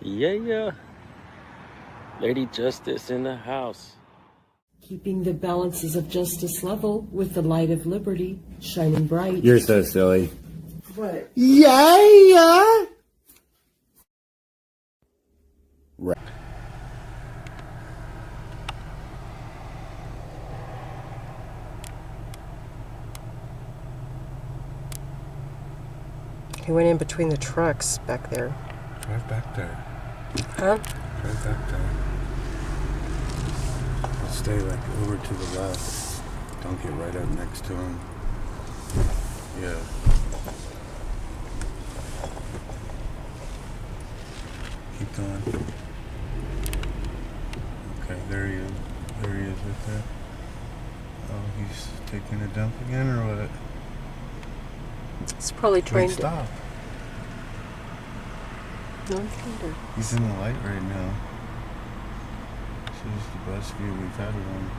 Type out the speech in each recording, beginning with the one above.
Yeah. Lady Justice in the house. Keeping the balances of justice level with the light of liberty shining bright. You're so silly. What? Yeah. Right. He went in between the trucks back there. Drive back there. Huh? Drive back there. I'll stay like over to the left. Don't get right up next to him. Yeah. Keep going. Okay, there he is. There he is right there. Oh, he's taking a dump again or what? He's probably trained. Wait, stop. No, I'm trying to. He's in the light right now. This is the best view we've had of him.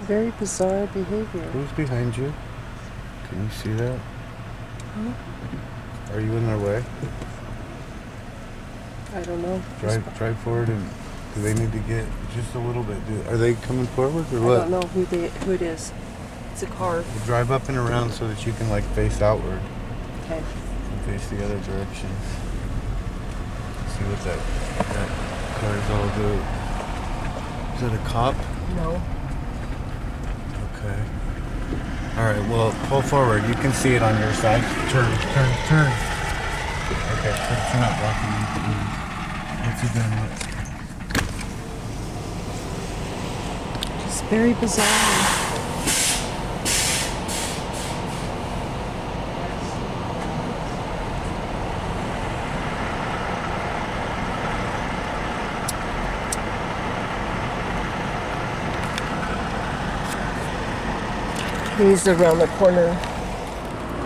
Very bizarre behavior. Who's behind you? Can you see that? Huh? Are you in their way? I don't know. Drive forward, and do they need to get just a little bit? Are they coming forward or what? I don't know who it is. It's a car. We'll drive up and around so that you can like face outward. Okay. And face the other direction. See what that car's all do. Is that a cop? No. Okay. Alright, well, pull forward. You can see it on your side. Turn. Okay, it's not blocking you. What's he doing? It's very bizarre. He's around the corner.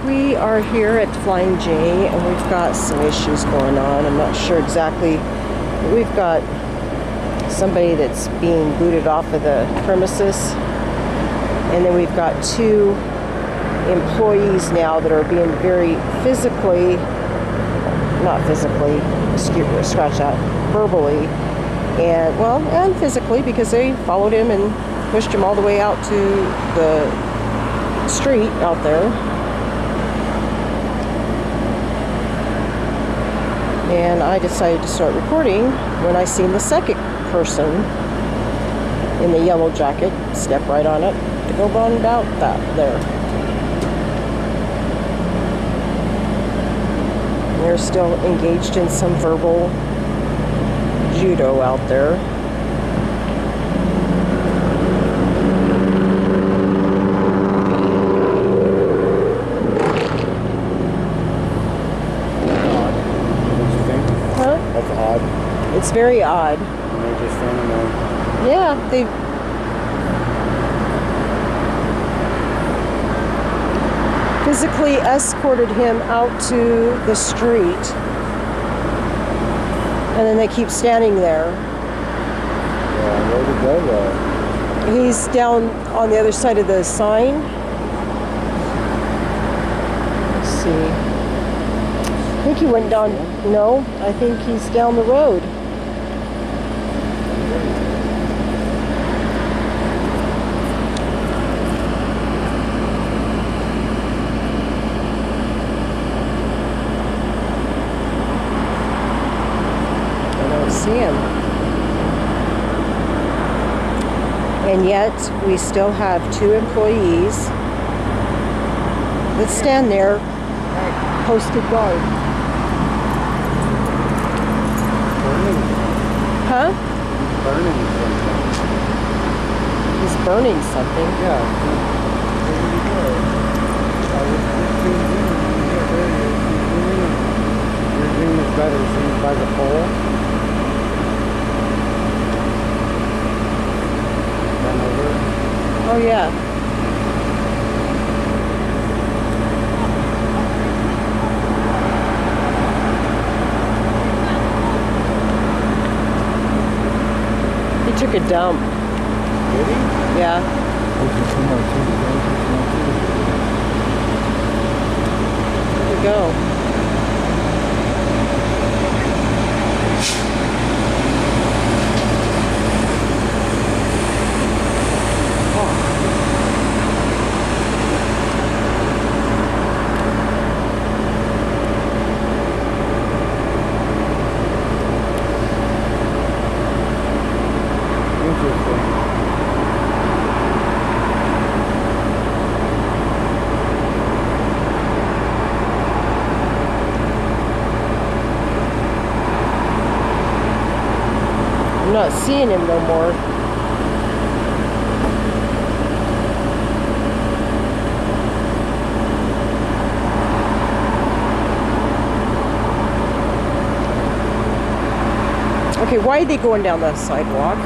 We are here at Flying J, and we've got some issues going on. I'm not sure exactly. We've got somebody that's being booted off of the premises, and then we've got 2 employees now that are being very physically not physically scratch that, verbally, and well, and physically, because they followed him and pushed him all the way out to the street out there. And I decided to start recording when I seen the second person in the yellow jacket step right on it to go on about that there. They're still engaged in some verbal judo out there. Huh? That's odd. It's very odd. And they're just standing there. Yeah, they physically escorted him out to the street, and then they keep standing there. Yeah, where'd he go though? He's down on the other side of the sign. Let's see. I think he went down. No, I think he's down the road. See him. And yet we still have 2 employees that stand there posted guard. Huh? Burning something. He's burning something. Yeah. Where did he go? I was Your zoom is better. Zoom by the pole. Oh yeah. He took a dump. Did he? Yeah. There we go. I'm not seeing him no more. Okay, why are they going down that sidewalk?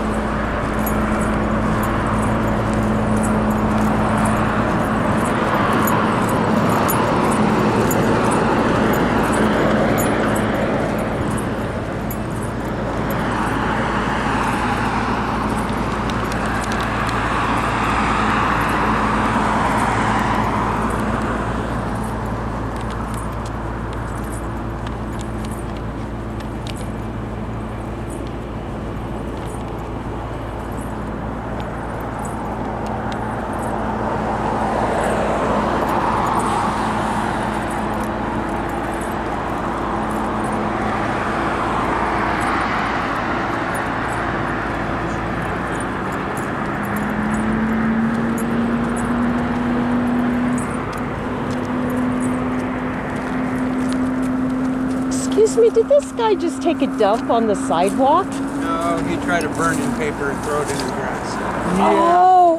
Excuse me, did this guy just take a dump on the sidewalk? No, he tried to burn in paper and throw it in the grass.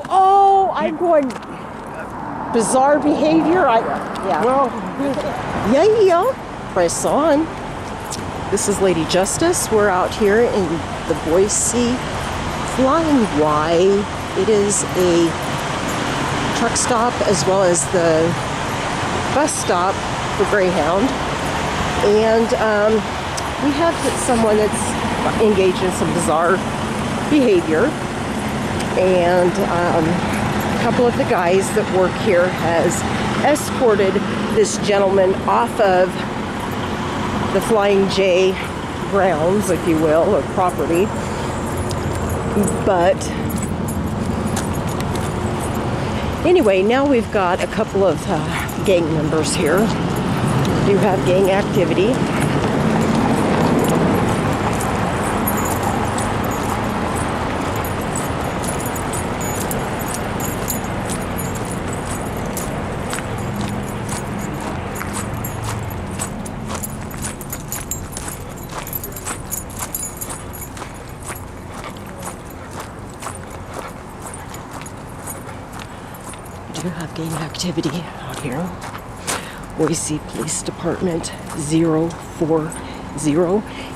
Oh, I'm going bizarre behavior. Yeah. Well, Yeah. Press on. This is Lady Justice. We're out here in the Boise Flying Y. It is a truck stop as well as the bus stop for Greyhound. And we have someone that's engaged in some bizarre behavior. And a couple of the guys that work here has escorted this gentleman off of the Flying J grounds, if you will, or property. But anyway, now we've got a couple of gang members here. We do have gang activity. We do have gang activity out here. Boise Police Department 040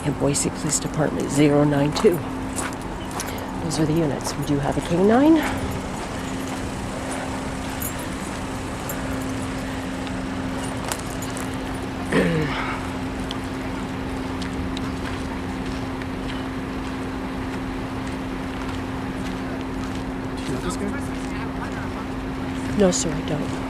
and Boise Police Department 092. Those are the units. We do have a K-9. No, sir, I don't.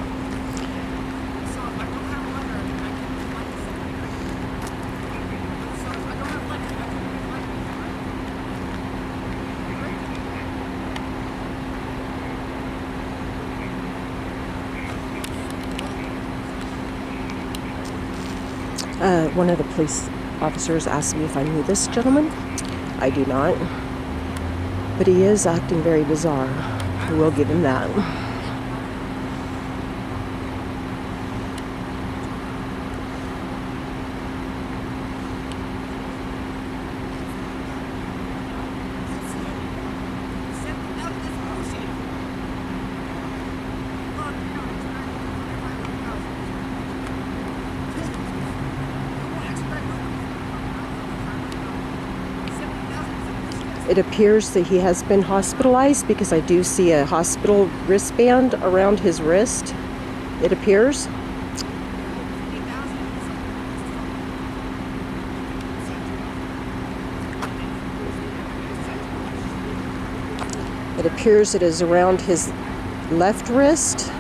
One of the police officers asked me if I knew this gentleman. I do not. But he is acting very bizarre. I will give him that. It appears that he has been hospitalized because I do see a hospital wristband around his wrist. It appears. It appears it is around his left wrist.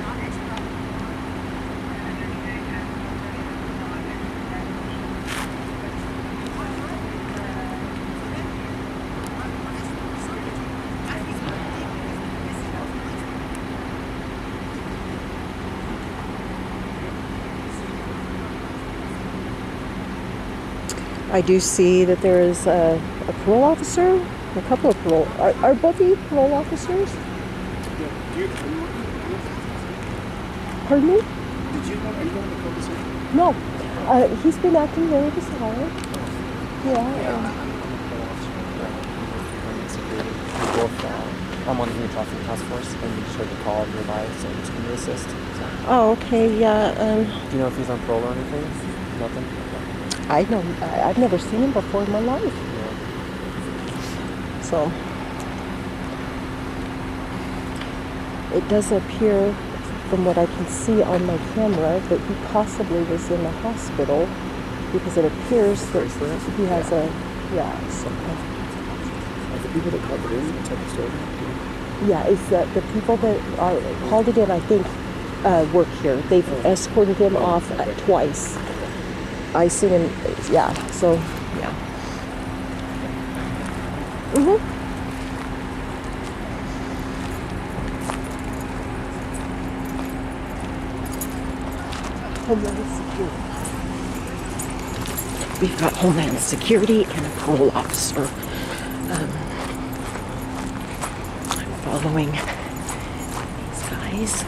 I do see that there is a parole officer, a couple of parole. Are both of you parole officers? Pardon me? Did you know anyone in the code officer? No. He's been acting very bizarre. Yeah. I'm on the Human Trafficking Task Force, and we just heard the call nearby, so I'm just going to assist. So. Oh, okay, yeah. Do you know if he's on parole or anything? Nothing? I've never seen him before in my life. Yeah. So it does appear, from what I can see on my camera, that he possibly was in the hospital because it appears that he has a Are the people that called it in type of story? yeah. It's the people that called it in, I think, work here. They've escorted him off twice. I seen him, yeah, so, yeah. Homeland Security. We've got Homeland Security and a parole officer. I'm following these guys.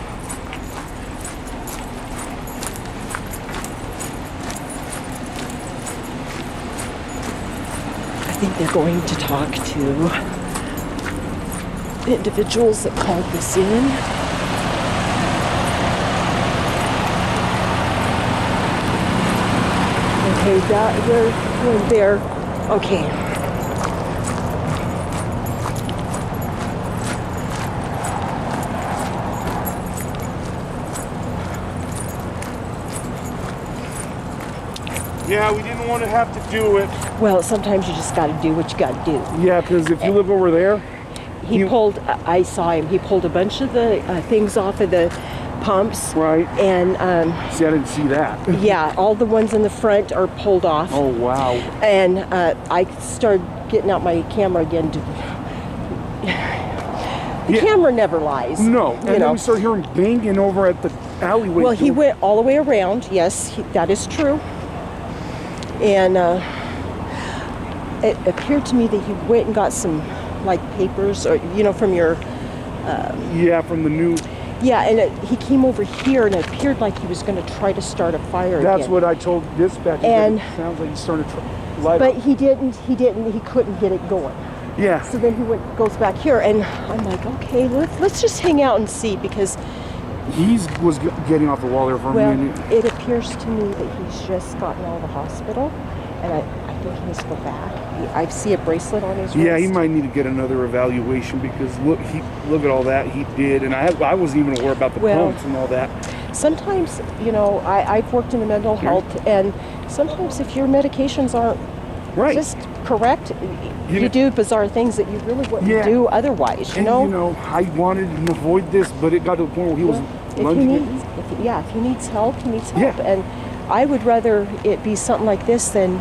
I think they're going to talk to the individuals that called this in. Okay, we're there. Okay. Yeah, we didn't want to have to do it. Well, sometimes you just got to do what you got to do. Yeah, because if you live over there, I saw him, he pulled a bunch of the things off of the pumps. Right. And see, I didn't see that. yeah, all the ones in the front are pulled off. Oh, wow. And I started getting out my camera again to... The camera never lies. No, and then we started hearing banging over at the alleyway. Well, he went all the way around. Yes, that is true. And it appeared to me that he went and got some, like, papers, or from your... yeah, from the new... Yeah, and he came over here, and it appeared like he was going to try to start a fire again. That's what I told dispatch. And it sounds like he's starting to light but up. he couldn't get it going. Yeah. So then he goes back here, and I'm like, okay, let's just hang out and see, because He was getting off the wall there for a minute. It appears to me that he's just gotten out of the hospital, and I think he needs to go back. I see a bracelet on his wrist. Yeah, he might need to get another evaluation, because look at all that he did, and I wasn't even aware about the pumps and all that. Sometimes, I've worked in the mental health, and sometimes if your medications aren't just correct, you do bizarre things that you really wouldn't do otherwise, And, I wanted to avoid this, but it got to the point where he was lunging. If he needs help, he needs help. And I would rather it be something like this than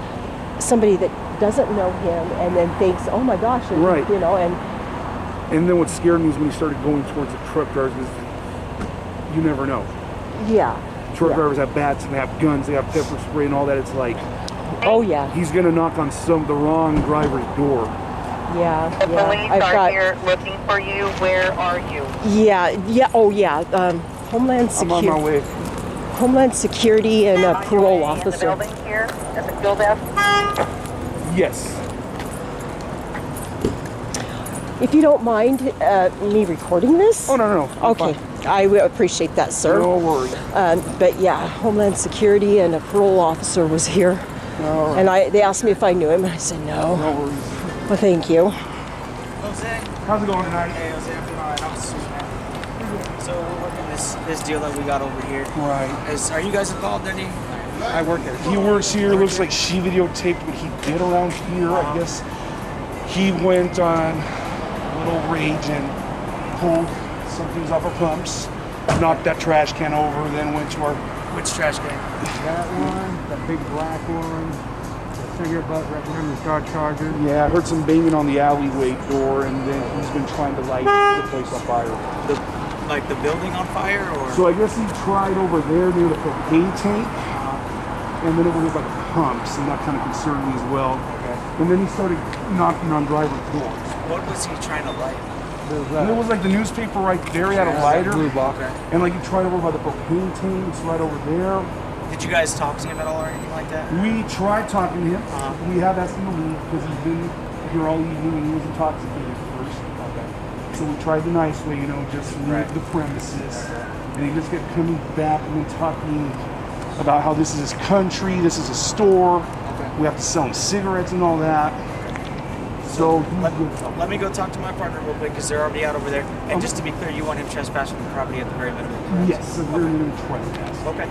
somebody that doesn't know him and then thinks, oh my gosh, and, and then what scared me is when he started going towards the truck drivers, because you never know. Yeah. Truck drivers have bats and they have guns, they have pepper spray and all that. It's like, oh yeah, he's gonna knock on the wrong driver's door. Yeah, the police are here looking for you. Where are you? Yeah. Oh yeah. Homeland Security. I'm on my way. Homeland Security and a parole officer. In the building here at the field house. Yes. If you don't mind me recording this. Oh no. Okay, I will appreciate that, sir. No worries. But yeah, Homeland Security and a parole officer was here. All right. And they asked me if I knew him, and I said no. No worries. Well, thank you. Jose. How's it going tonight? Hey, Jose, I'm doing all right. How was man? So we're working this deal that we got over here. Right. Are you guys involved in any? I work here. He works here. Looks like she videotaped what he did around here. I guess he went on a little rage and pulled some things off our pumps, knocked that trash can over, then went to our... Which trash can? That one, the big black one, the cigarette butt right behind the star charger. Yeah, I heard some banging on the alleyway door, and then he's been trying to light the place on fire. Like the building on fire, or? So I guess he tried over there near the propane tank, and then over here by the pumps, and that kind of concerned me as well. Okay. And then he started knocking on driver's doors. What was he trying to light? And it was like the newspaper right there. He had a lighter. Blue box. Okay. And like he tried over by the propane tanks right over there. Did you guys talk to him at all or anything like that? We tried talking to him. We have asked him to leave because he's been here all evening and he was intoxicated first. Okay. So we tried the nice way, just leave the premises. And he just kept coming back and talking about how this is his country, this is his store. Okay. We have to sell him cigarettes and all that. So let me go talk to my partner real quick because they're already out over there. And just to be clear, you want him trespassing the property at the very minimum, correct? Yes, a very minimum trespass. Okay.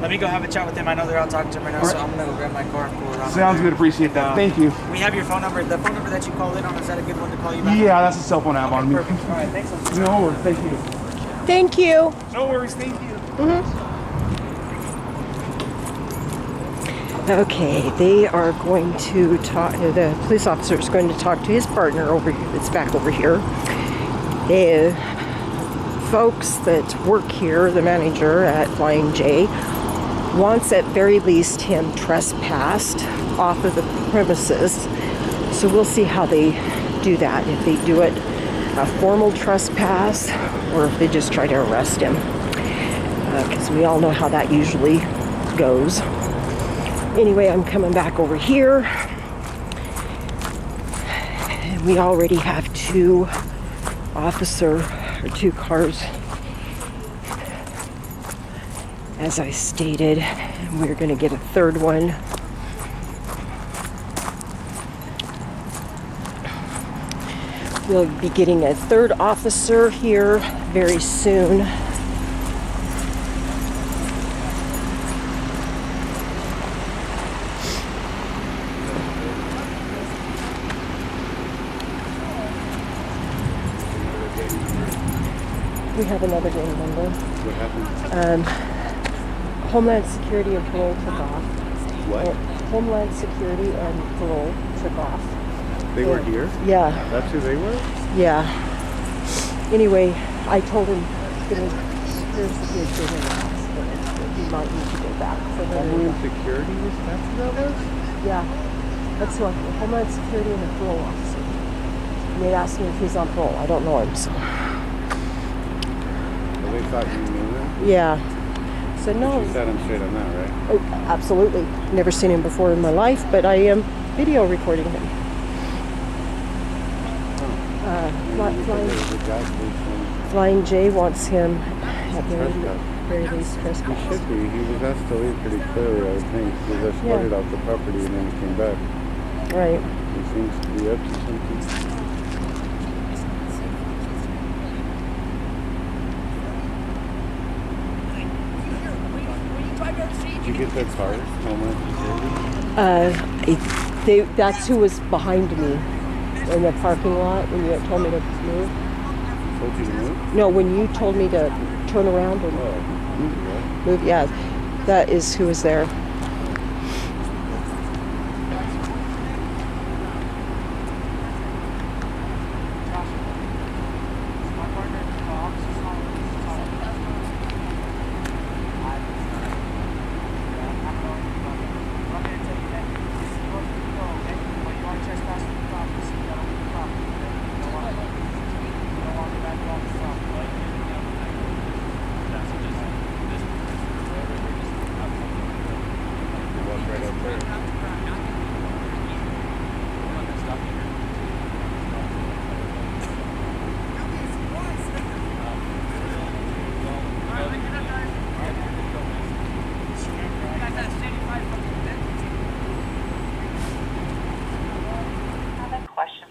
Let me go have a chat with him. I know they're out talking to him right now, so I'm going to go grab my car and pull around. Sounds good. Appreciate that. Thank you. We have your phone number. The phone number that you called in on, is that a good one to call you back? Yeah, that's a cell phone I have on me. Perfect. All right, thanks. No worries. Thank you. Thank you. No worries. Thank you. Okay, they are going to talk. The police officer is going to talk to his partner over here. That's back over here. The folks that work here, the manager at Flying J, wants at very least him trespassed off of the premises. So we'll see how they do that. If they do it a formal trespass, or if they just try to arrest him, because we all know how that usually goes. Anyway, I'm coming back over here. And we already have two cars, as I stated. And we're going to get a third one. We'll be getting a third officer here very soon. We have another gang member. What happened? Homeland Security and parole took off. What? Homeland Security and parole took off. They were here? Yeah, That's who they were? yeah. Anyway, I told him, here's the kids in the hospital. He might need to go back for the Homeland Security was that's who that was? Yeah, that's who Homeland Security and a parole officer. And they asked me if he's on parole. I don't know him, so. Well, they thought you knew him? Yeah. So no. You set him straight on that, right? Oh, absolutely. Never seen him before in my life, but I am video recording him. Flying J wants him at very least He trespass. should be. He was asked to leave pretty clearly, I would think. He was escorted off the property and then he came back. Right. He seems to be up to something. Did you get that car? Homeland Security? That's who was behind me in the parking lot when you told me to move. Told you to move? No, when you told me to turn around and move, yeah, that is who was there.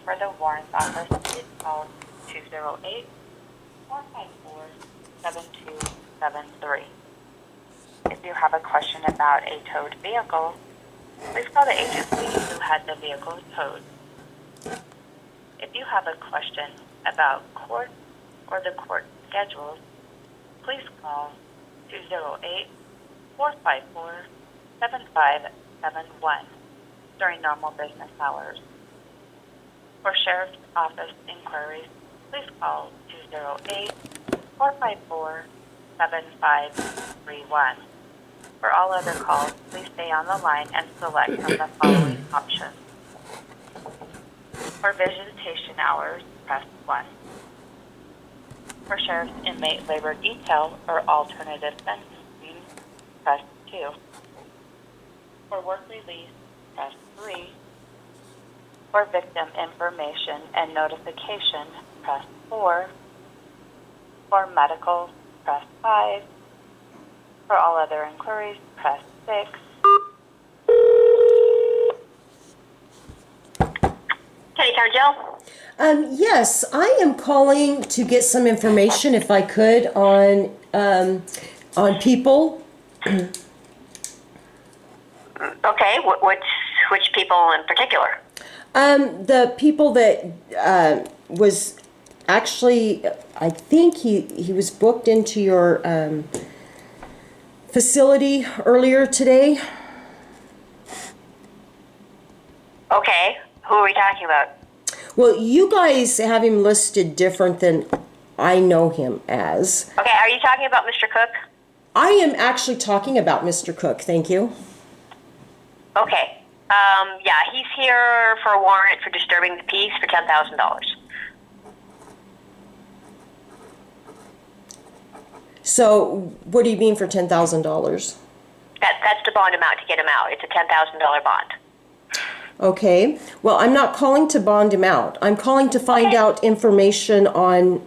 For the warrants office, please call 208-454-7273. If you have a question about a towed vehicle, please call the agency who had the vehicle towed. If you have a question about court or the court schedules, please call 208-454-7571 during normal business hours. For Sheriff's Office inquiries, please call 208-454-7531. For all other calls, please stay on the line and select from the following options. For visitation hours, press 1. For Sheriff's Inmate Labor Detail or alternative sentencing, press 2. For work release, press 3. For victim information and notification, press 4. For medical, press 5. For all other inquiries, press 6. Kenny Town Jail? Yes, I am calling to get some information, if I could, on people. Okay, which people in particular? The people that was actually, I think he was booked into your facility earlier today. Okay, who are we talking about? Well, you guys have him listed different than I know him as. Okay, are you talking about Mr. Cook? I am actually talking about Mr. Cook, thank you. Okay. Yeah, he's here for a warrant for disturbing the peace for $10,000. So, what do you mean for $10,000? That's the bond amount to get him out. It's a $10,000 bond. Okay. Well, I'm not calling to bond him out. I'm calling to find out information on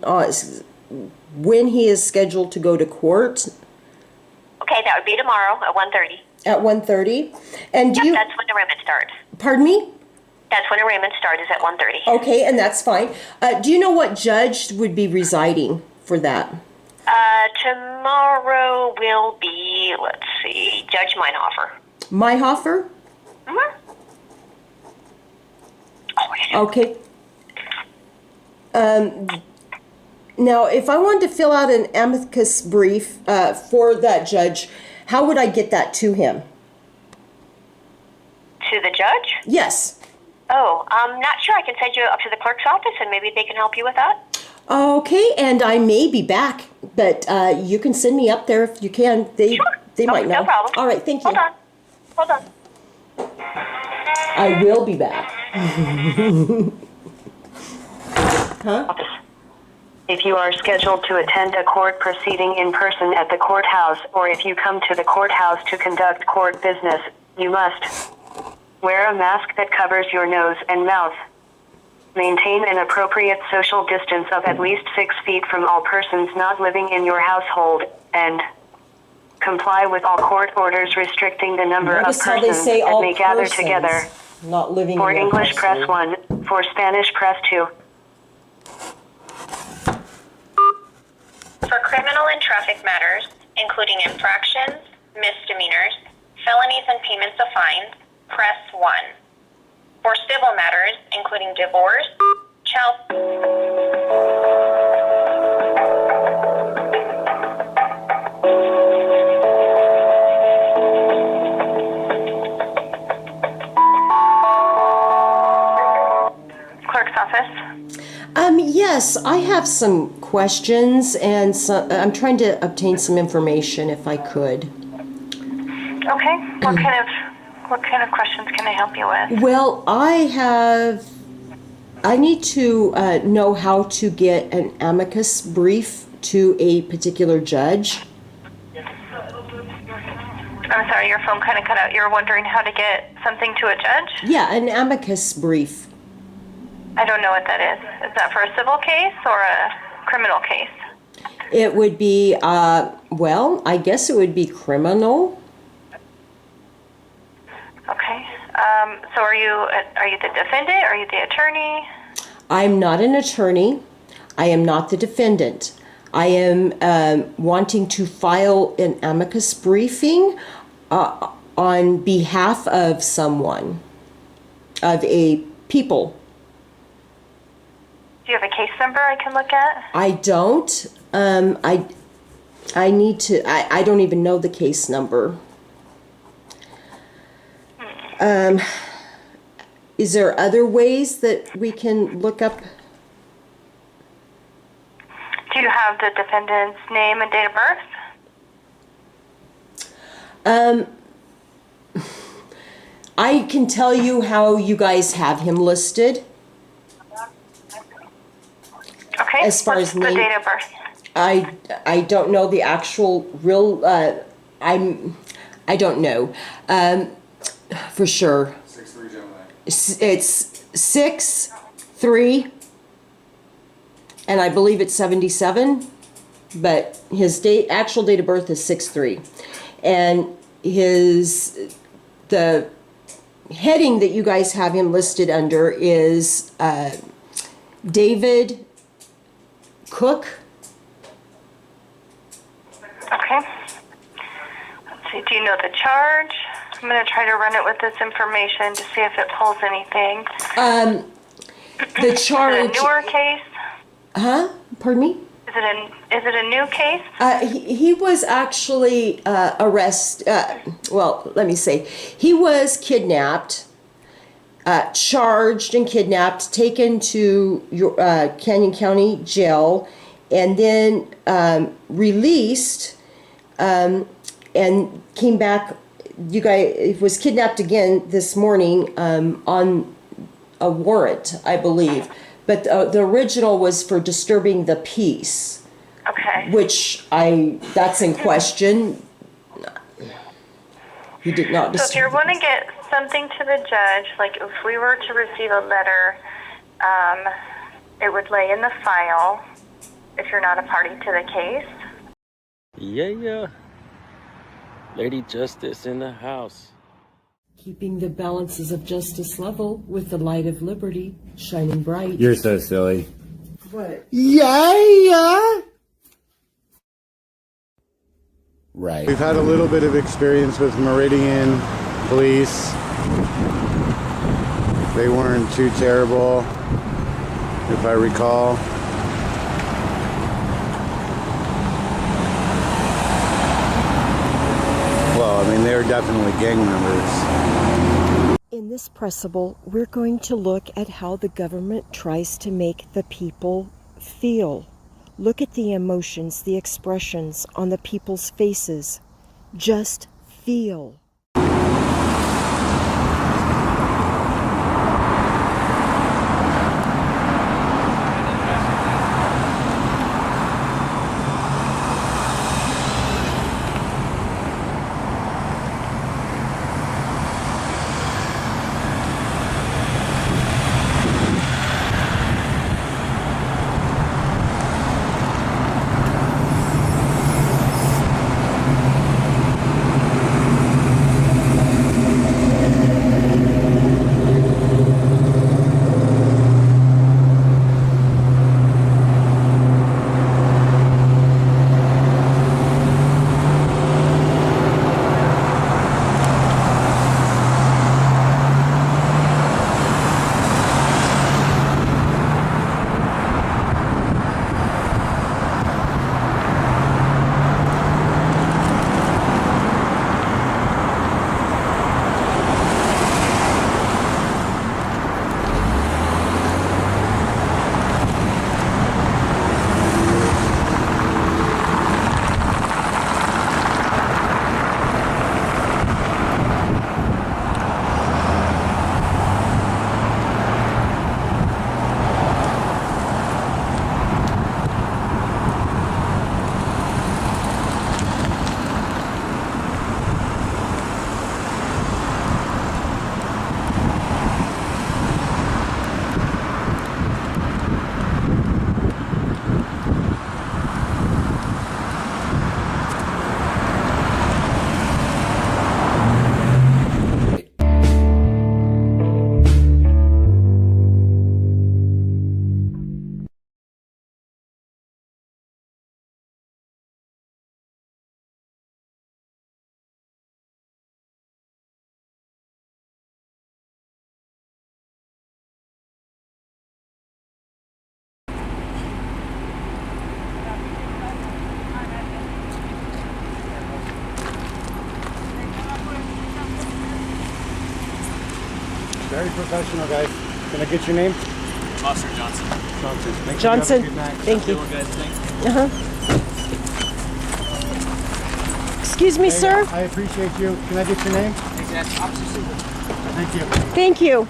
when he is scheduled to go to court. Okay, that would be tomorrow at 1:30. At 1:30. And do you... That's when the arraignment starts. Pardon me? That's when arraignment starts, is at 1:30. Okay, and that's fine. Do you know what judge would be residing for that? Tomorrow will be, let's see, Judge Meinhofer. Meinhofer? Mm-hmm. Oh, okay. Now, if I wanted to fill out an amicus brief for that judge, how would I get that to him? To the judge? Yes. Oh, I'm not sure. I can send you up to the clerk's office and maybe they can help you with that. Okay, and I may be back, but you can send me up there if you can. They might know. No problem. All right, thank you. Hold on. I will be back. Huh? If you are scheduled to attend a court proceeding in person at the courthouse, or if you come to the courthouse to conduct court business, you must wear a mask that covers your nose and mouth. Maintain an appropriate social distance of at least 6 feet from all persons not living in your household, and comply with all court orders restricting the number of Notice how they persons say that all may gather persons, together. not living For in your English, press household. 1. For Spanish, press 2. For criminal and traffic matters, including infractions, misdemeanors, felonies and payments of fines, press 1. For civil matters, including divorce, child... Clerk's office. Yes, I have some questions, and I'm trying to obtain some information if I could. Okay. What kind of questions can I help you with? Well, I need to know how to get an amicus brief to a particular judge. I'm sorry, your phone kind of cut out. You're wondering how to get something to a judge? Yeah, an amicus brief. I don't know what that is. Is that for a civil case or a criminal case? It would be, well, I guess it would be criminal. Okay. So are you the defendant? Are you the attorney? I'm not an attorney. I am not the defendant. I am wanting to file an amicus briefing on behalf of someone, of a people. Do you have a case number I can look at? I don't. I need to. I don't even know the case number. Is there other ways that we can look up? Do you have the defendant's name and date of birth? I can tell you how you guys have him listed. Okay. As far What's as the name, date of birth? I don't know the actual real. I don't know for sure. 6'3" Gemini. It's 6'3", and I believe it's 77. But his actual date of birth is 6'3", and the heading that you guys have him listed under is David Cook. Okay. Let's see. Do you know the charge? I'm going to try to run it with this information to see if it pulls anything. The charge. Is it a newer case? Huh? Pardon me? Is it a new case? He was actually arrested. Well, let me say, he was kidnapped, charged and kidnapped, taken to Canyon County Jail, and then released, and came back. You guys was kidnapped again this morning on a warrant, I believe. But the original was for disturbing the peace. Okay. Which that's in question. He did not disturb. So if you want to get something to the judge, like if we were to receive a letter, it would lay in the file if you're not a party to the case. Yeah. Lady Justice in the house. Keeping the balances of justice level with the light of liberty shining bright. You're so silly. What? Yeah. Right. We've had a little bit of experience with Meridian police. They weren't too terrible, if I recall. and they're definitely gang members. In this pressable, we're going to look at how the government tries to make the people feel. Look at the emotions, the expressions on the people's faces. Just feel. Very professional, guys. Can I get your name? Officer Johnson. Johnson, thank you. Excuse me, sir. I appreciate you. Can I get your name? Thank you. Thank you.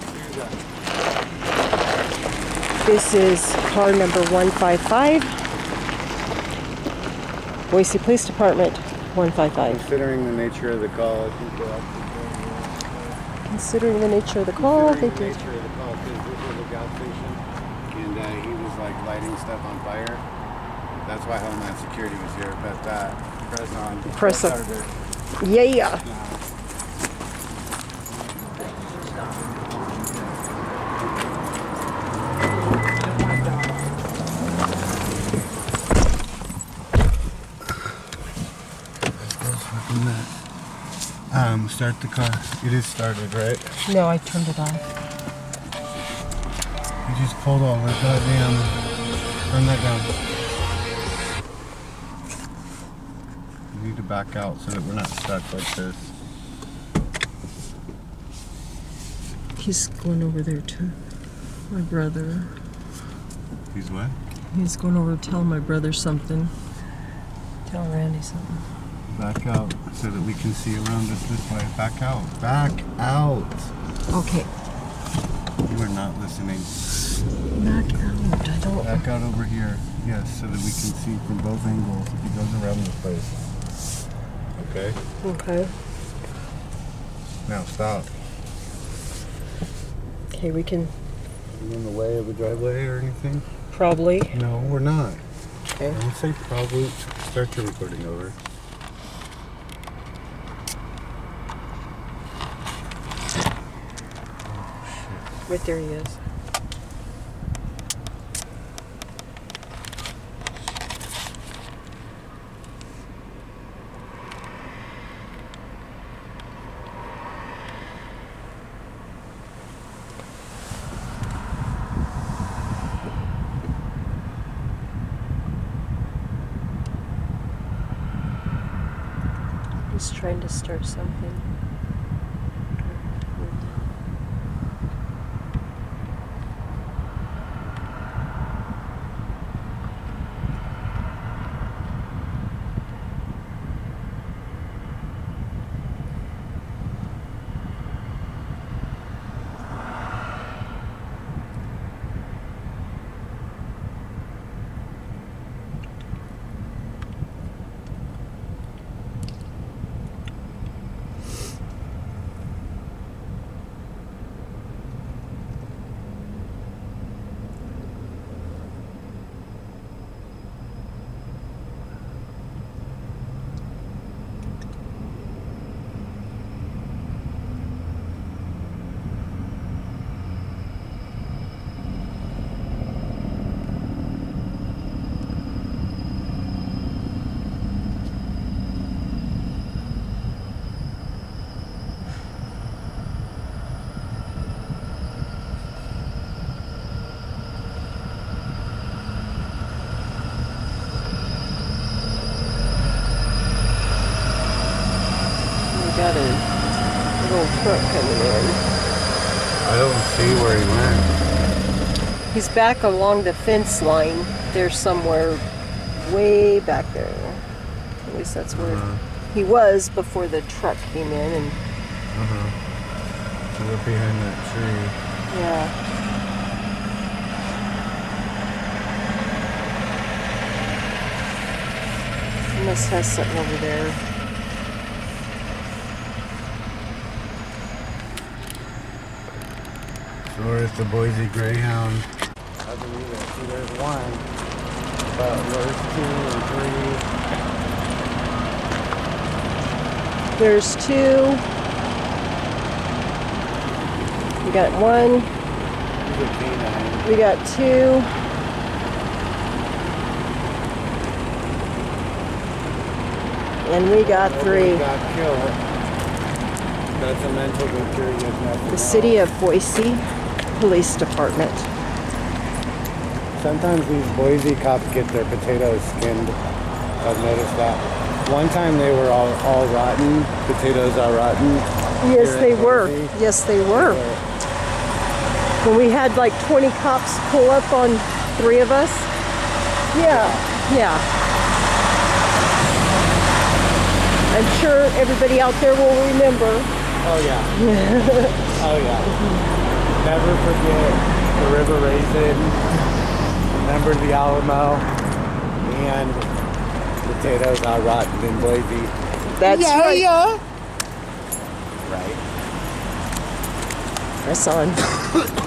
This is car number 155. Boise Police Department, 155. Considering the nature of the call, I think they'll actually Considering the nature of the call, Considering the nature of the call, because this was a gas station, and he was like lighting stuff on fire. That's why Homeland Security was here. But press on. Press up. starter. Yeah. Start the car. It is started, right? No, I turned it off. You just pulled all the goddamn. Turn that down. You need to back out so that we're not stuck like this. He's going over there to my brother. He's what? He's going over to tell my brother something. Tell Randy something. Back out so that we can see around us this way. Back out. Back out. Okay. You are not listening. Back out. I don't. Back out over here. Yes, so that we can see from both angles. He goes around the place. Okay? Okay. Now stop. Okay, we can. Are you in the way of a driveway or anything? Probably. No, we're not. Okay. Don't say probably. Start the recording over. Right there he is. He's He's trying to start something. Got a little truck coming in. I don't see where he went. He's back along the fence line. There's somewhere way back there. At least that's where he was before the truck came in. And So we're behind that tree. yeah. He must have something over there. So where's the Boise Greyhound? I believe it. See, there's one. But where's 2 and 3? There's 2. We got 1. He's a canine. We got 2. And we got 3. Got killed. That's a mental curious. The City of Boise Police Department. Sometimes these Boise cops get their potatoes skinned. I've noticed that. One time they were all rotten. Potatoes are rotten. Yes, they were. Yes, they were. When we had like 20 cops pull up on 3 of us. Yeah, yeah. I'm sure everybody out there will remember. Oh yeah. Oh yeah. Never forget the River Raisin. Remember the Alamo. And potatoes are rotten in Boise. That's right. Yeah. Right. Press on.